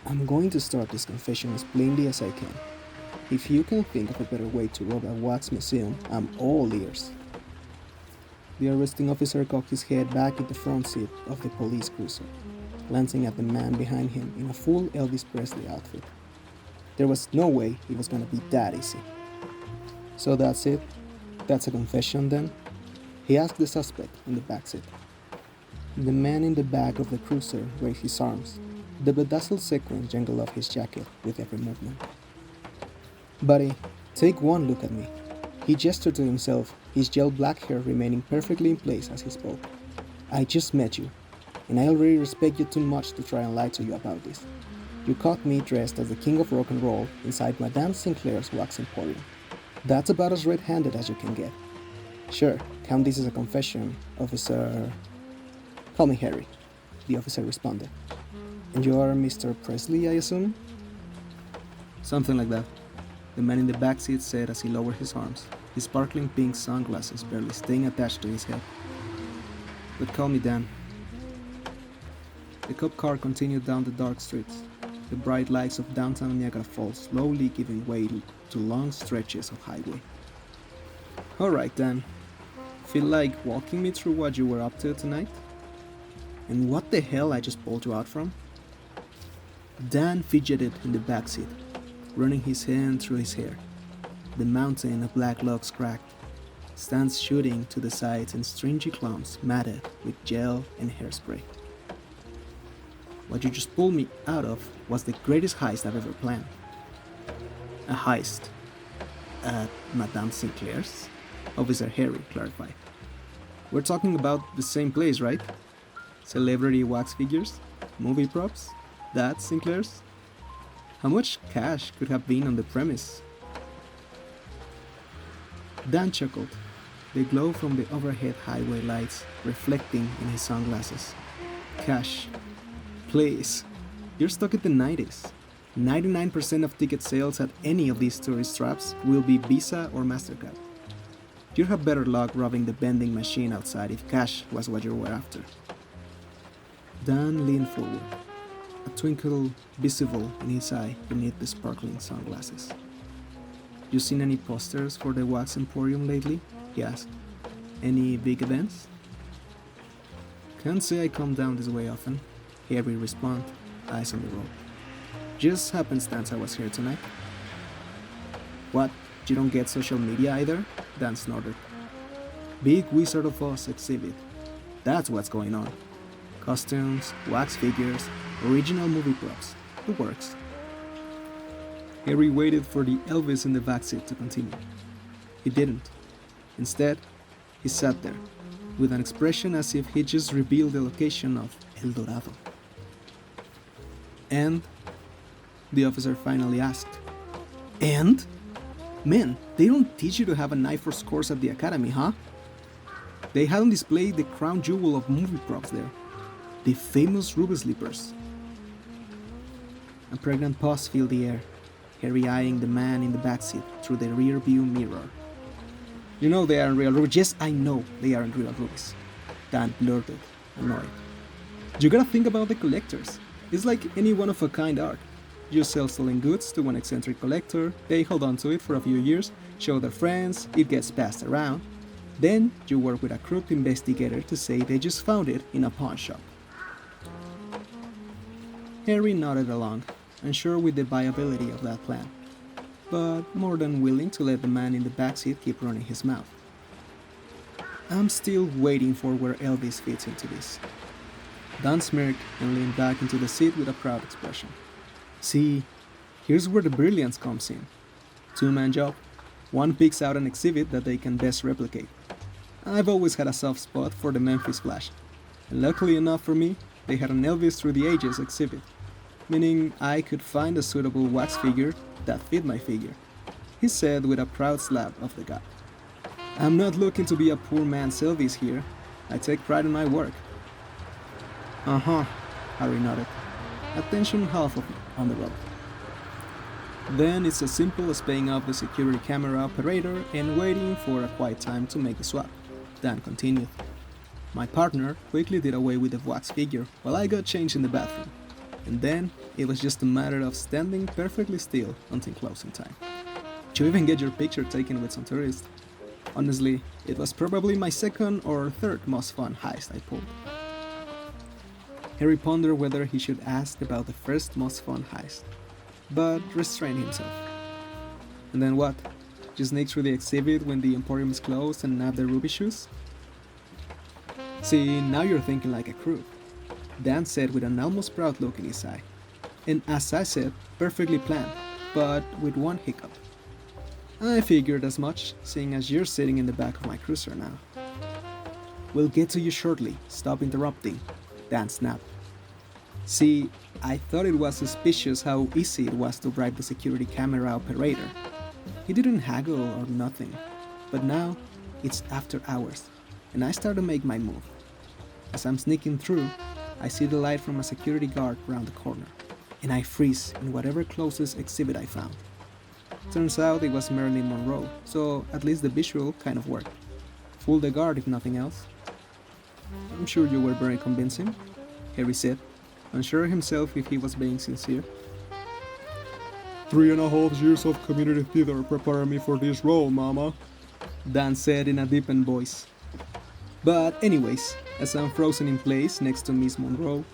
I'm going to start this confession as plainly as I can. If you can think of a better way to rob a wax museum, I'm all ears. The arresting officer cocked his head back in the front seat of the police cruiser, glancing at the man behind him in a full Elvis Presley outfit. There was no way it was gonna be that easy. So that's it? That's a confession then? He asked the suspect in the back seat. The man in the back of the cruiser raised his arms. The bedazzled sequin jangled off his jacket with every movement. Buddy, take one look at me. He gestured to himself, his gel black hair remaining perfectly in place as he spoke. I just met you, and I already respect you too much to try and lie to you about this. You caught me dressed as the king of rock and roll inside Madame Sinclair's wax emporium. That's about as red-handed as you can get. Sure, count this as a confession, officer. Call me Harry, the officer responded. And you are Mr. Presley, I assume? Something like that, the man in the back seat said as he lowered his arms, his sparkling pink sunglasses barely staying attached to his head. But call me Dan. The cop car continued down the dark streets, the bright lights of downtown Niagara Falls slowly giving way to long stretches of highway. Alright Dan, feel like walking me through what you were up to tonight? And what the hell I just pulled you out from? Dan fidgeted in the back seat, running his hand through his hair. The mountain of black locks cracked, stands shooting to the sides in stringy clumps matted with gel and hairspray. What you just pulled me out of was the greatest heist I've ever planned. A heist at Madame Sinclair's? Officer Harry clarified. We're talking about the same place, right? Celebrity wax figures? Movie props? That's Sinclair's? How much cash could have been on the premise? Dan chuckled, the glow from the overhead highway lights reflecting in his sunglasses. Cash. Please. You're stuck in the 90s. 99% of ticket sales at any of these tourist traps will be Visa or MasterCard. You'd have better luck robbing the vending machine outside if cash was what you were after. Dan leaned forward, a twinkle visible in his eye beneath the sparkling sunglasses. You seen any posters for the Wax Emporium lately? He asked. Any big events? Can't say I come down this way often, Harry responded, eyes on the road. Just happenstance I was here tonight. What? You don't get social media either? Dan snorted. Big Wizard of Oz exhibit. That's what's going on. Costumes, wax figures, original movie props. The works. Harry waited for the Elvis in the backseat to continue. He didn't. Instead, he sat there, with an expression as if he just revealed the location of El Dorado. And? The officer finally asked. And? Man, they don't teach you to have an eye for scores at the academy, huh? They had on display the crown jewel of movie props there. The famous ruby slippers. A pregnant pause filled the air, Harry eyeing the man in the backseat through the rear view mirror. You know they aren't real rubies. Yes, I know they aren't real rubies. Dan blurted, annoyed. You gotta think about the collectors. It's like any one-of-a-kind art. You sell stolen goods to one eccentric collector, they hold on to it for a few years, show their friends, it gets passed around. Then you work with a crooked investigator to say they just found it in a pawn shop. Harry nodded along, unsure with the viability of that plan, but more than willing to let the man in the backseat keep running his mouth. I'm still waiting for where Elvis fits into this. Dan smirked and leaned back into the seat with a proud expression. See, here's where the brilliance comes in. Two-man job. One picks out an exhibit that they can best replicate. I've always had a soft spot for the Memphis Flash, and luckily enough for me, they had an Elvis Through the Ages exhibit, meaning I could find a suitable wax figure that fit my figure, he said with a proud slap of the gut. I'm not looking to be a poor man's Elvis here. I take pride in my work. Uh-huh, Harry nodded, attention half on the road. Then it's as simple as paying off the security camera operator and waiting for a quiet time to make the swap, Dan continued. My partner quickly did away with the wax figure while I got changed in the bathroom. And then it was just a matter of standing perfectly still until closing time. To even get your picture taken with some tourists. Honestly, it was probably my second or third most fun heist I pulled. Harry pondered whether he should ask about the first most fun heist, but restrained himself. And then what? Just sneak through the exhibit when the Emporium is closed and nab the ruby shoes? See, now you're thinking like a crook, Dan said with an almost proud look in his eye. And as I said, perfectly planned, but with one hiccup. I figured as much, seeing as you're sitting in the back of my cruiser now. We'll get to you shortly, stop interrupting, Dan snapped. See, I thought it was suspicious how easy it was to bribe the security camera operator. He didn't haggle or nothing, but now it's after hours, and I start to make my move. As I'm sneaking through, I see the light from a security guard around the corner, and I freeze in whatever closest exhibit I found. Turns out it was Marilyn Monroe, so at least the visual kind of worked. Fooled the guard if nothing else. I'm sure you were very convincing, Harry said, unsure himself if he was being sincere. 3.5 years of community theater preparing me for this role, mama, Dan said in a deepened voice. But anyways, as I'm frozen in place next to Miss Monroe,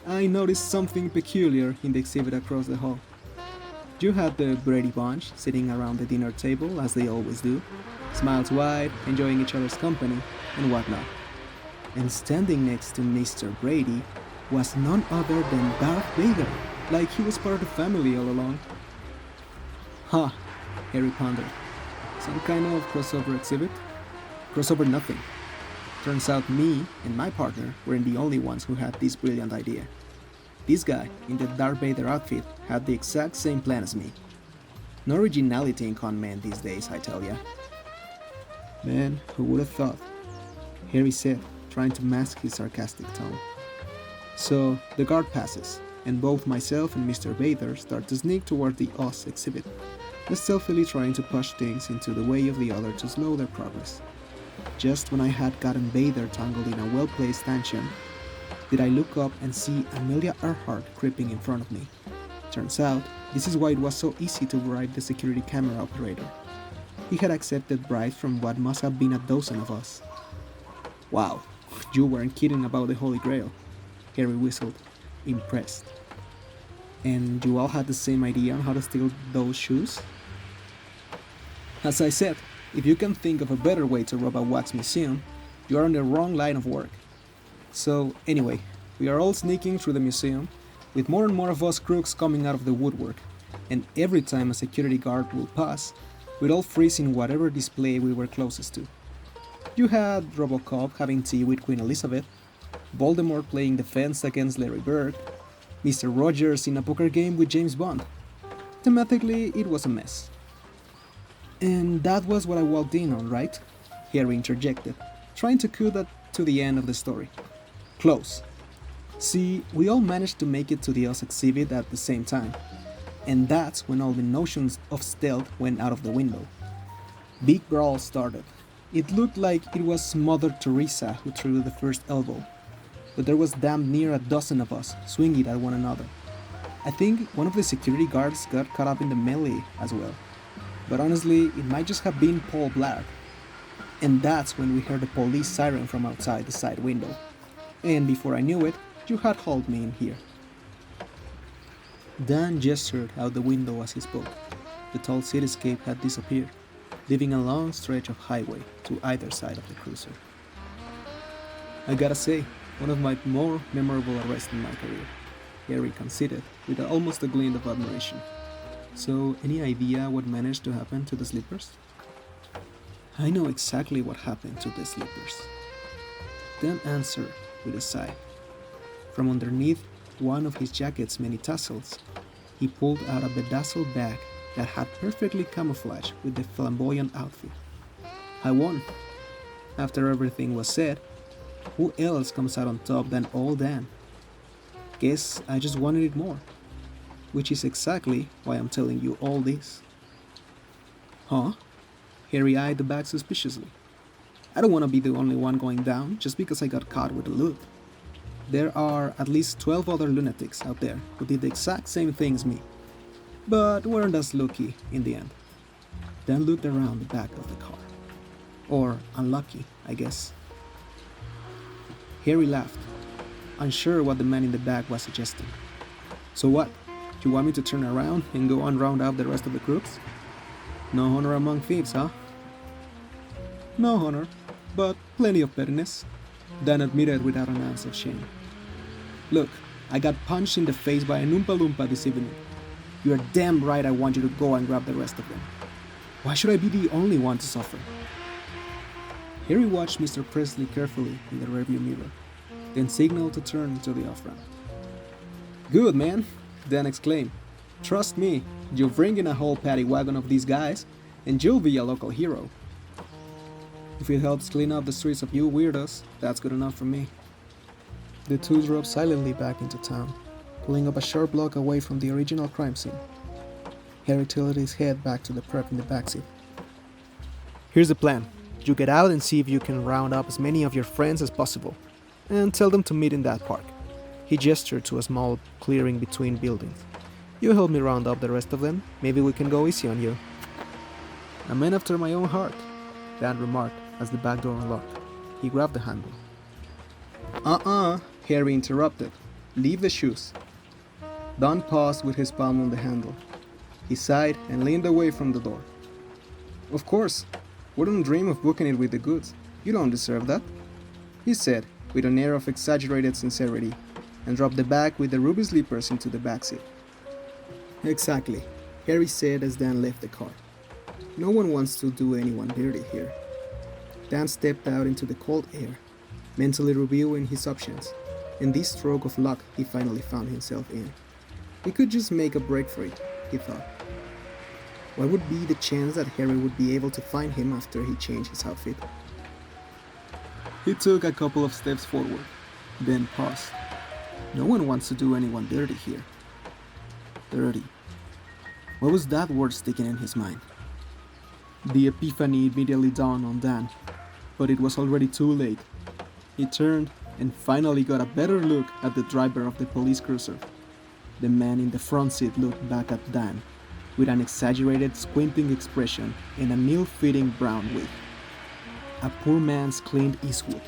I noticed something peculiar in the exhibit across the hall. You had the Brady Bunch sitting around the dinner table as they always do, smiles wide, enjoying each other's company, and whatnot. And standing next to Mr. Brady was none other than Darth Vader, like he was part of the family all along. Huh, Harry pondered. Some kind of crossover exhibit? Crossover nothing. Turns out me and my partner weren't the only ones who had this brilliant idea. This guy, in the Darth Vader outfit, had the exact same plan as me. No originality in con men these days, I tell ya. Man, who would have thought? Harry said, trying to mask his sarcastic tone. So, the guard passes, and both myself and Mr. Vader start to sneak toward the Oz exhibit, stealthily trying to push things into the way of the other to slow their progress. Just when I had gotten Vader tangled in a well-placed tangent, did I look up and see Amelia Earhart creeping in front of me. Turns out, this is why it was so easy to bribe the security camera operator. He had accepted bribes from what must have been a dozen of us. Wow, you weren't kidding about the Holy Grail, Harry whistled, impressed. And you all had the same idea on how to steal those shoes? As I said, if you can think of a better way to rob a wax museum, you are on the wrong line of work. So anyway, we are all sneaking through the museum, with more and more of us crooks coming out of the woodwork, and every time a security guard will pass, we'd all freeze in whatever display we were closest to. You had Robocop having tea with Queen Elizabeth, Voldemort playing defense against Larry Bird, Mr. Rogers in a poker game with James Bond. Thematically, it was a mess. And that was what I walked in on, right? Harry interjected, trying to cut that to the end of the story. Close. See, we all managed to make it to the Oz exhibit at the same time, and that's when all the notions of stealth went out of the window. Big brawl started. It looked like it was Mother Teresa who threw the first elbow, but there was damn near a dozen of us swinging at one another. I think one of the security guards got caught up in the melee as well, but honestly, it might just have been Paul Blart. And that's when we heard the police siren from outside the side window. And before I knew it, you had hauled me in here. Dan gestured out the window as he spoke. The tall cityscape had disappeared, leaving a long stretch of highway to either side of the cruiser. I gotta say, one of my more memorable arrests in my career, Harry conceded with almost a glint of admiration. So, any idea what managed to happen to the sleepers? I know exactly what happened to the sleepers. Dan answered with a sigh. From underneath one of his jacket's many tassels, he pulled out a bedazzled bag that had perfectly camouflaged with the flamboyant outfit. I won. After everything was said, who else comes out on top than old Dan? Guess I just wanted it more. Which is exactly why I'm telling you all this. Huh? Harry eyed the bag suspiciously. I don't want to be the only one going down just because I got caught with the loot. There are at least 12 other lunatics out there who did the exact same thing as me, but weren't as lucky in the end. Dan looked around the back of the car. Or unlucky, I guess. Harry laughed, unsure what the man in the back was suggesting. So what? You want me to turn around and go and round up the rest of the crooks? No honor among thieves, huh? No honor, but plenty of pettiness, Dan admitted without an ounce of shame. Look, I got punched in the face by an Oompa Loompa this evening. You're damn right I want you to go and grab the rest of them. Why should I be the only one to suffer? Harry watched Mr. Presley carefully in the rearview mirror, then signaled to turn into the off-ramp. Good, man, Dan exclaimed. Trust me, you bring in a whole paddy wagon of these guys, and you'll be a local hero. If it helps clean up the streets of you weirdos, that's good enough for me. The two drove silently back into town, pulling up a short block away from the original crime scene. Harry tilted his head back to the prep in the backseat. Here's the plan. You get out and see if you can round up as many of your friends as possible, and tell them to meet in that park. He gestured to a small clearing between buildings. You help me round up the rest of them, maybe we can go easy on you. A man after my own heart, Dan remarked as the back door unlocked. He grabbed the handle. Harry interrupted. Leave the shoes. Don paused with his palm on the handle. He sighed and leaned away from the door. Of course, wouldn't dream of booking it with the goods. You don't deserve that, he said with an air of exaggerated sincerity, and dropped the bag with the ruby slippers into the backseat. Exactly, Harry said as Dan left the car. No one wants to do anyone dirty here. Dan stepped out into the cold air, mentally reviewing his options. In this stroke of luck he finally found himself in. He could just make a break for it, he thought. What would be the chance that Harry would be able to find him after he changed his outfit? He took a couple of steps forward, then paused. No one wants to do anyone dirty here. Dirty. What was that word sticking in his mind? The epiphany immediately dawned on Dan, but it was already too late. He turned and finally got a better look at the driver of the police cruiser. The man in the front seat looked back at Dan with an exaggerated squinting expression and an ill-fitting brown wig. A poor man's Clint Eastwood.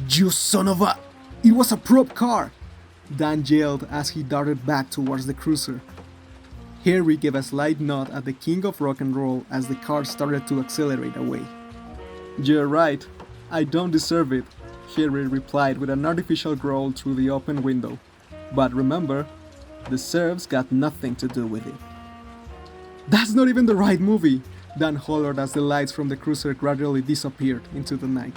You son of a... It was a prop car! Dan yelled as he darted back towards the cruiser. Harry gave a slight nod at the king of rock and roll as the car started to accelerate away. You're right, I don't deserve it, Harry replied with an artificial growl through the open window. But remember, deserves got nothing to do with it. That's not even the right movie, Dan hollered as the lights from the cruiser gradually disappeared into the night.